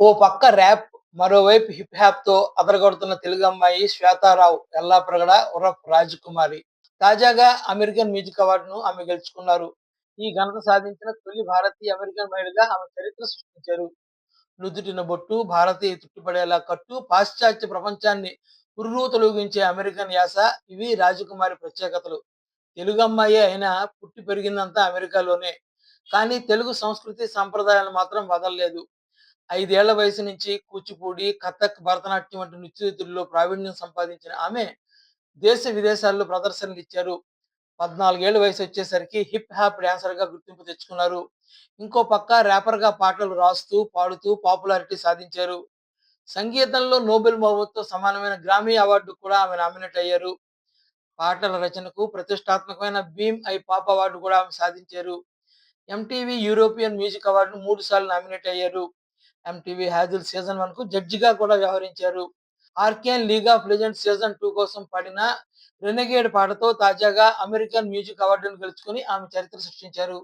ఓ పక్క ర్యాప్, మరోవైపు హిప్ హాప్‌తో అదరగొడుతున్న తెలుగమ్మాయి శ్వేతారావ్ యల్లాప్రగడ ఉరఫ్ రాజకుమారి. తాజాగా అమెరికన్ మ్యూజిక్ అవార్డును ఆమె గెలుచుకున్నారు. ఈ ఘనత సాధించిన తొలి భారతీయ అమెరికన్ మహిళగా ఆమె చరిత్ర సృష్టించారు. నుదుటిన బొట్టు, భారతీయ తుట్టిపడేలా కట్టు, పాశ్చాత్య ప్రపంచాన్ని పుర్రూతలూగించే అమెరికన్ యాస ఇవి రాజకుమారి ప్రత్యేకతలు. తెలుగమ్మాయే అయినా పుట్టి పెరిగిందంతా అమెరికాలోనే. కానీ తెలుగు సంస్కృతి, సంప్రదాయాలు మాత్రం వదల్లేదు. 5 ఏళ్ల వయసు నుంచి కూచిపూడి, కథక్, భరతనాట్యం వంటి నృత్యరీతుల్లో ప్రావీణ్యం సంపాదించిన ఆమె దేశ విదేశాల్లో ప్రదర్శనలిచ్చారు. 14 ఏళ్ల వయసొచ్చేసరికి హిప్ హాప్ డాన్సర్‌గా గుర్తింపు తెచ్చుకున్నారు. ఇంకో పక్క ర్యాపర్‌గా పాటలు రాస్తూ, పాడుతూ పాపులారిటీ సాధించారు. సంగీతంలో నోబెల్ బహుమతితో సమానమైన గ్రామీ అవార్డుకు కూడా ఆమె నామినేట్ అయ్యారు. పాటల రచనకు ప్రతిష్టాత్మకమైన బీమ్ ఐ పాప్ అవార్డు కూడా ఆమె సాధించారు. ఎంటీవీ యూరోపియన్ మ్యూజిక్ అవార్డును 3 సార్లు నామినేట్ అయ్యారు. ఎంటీవీ హ్యాజిల్ సీజన్ 1కు జడ్జిగా కూడా వ్యవహరించారు. Arcane league of legends season 2 కోసం పాడిన 'రెనెగేడ్' పాటతో తాజాగా అమెరికన్ మ్యూజిక్ అవార్డును గెలుచుకొని ఆమె చరిత్ర సృష్టించారు.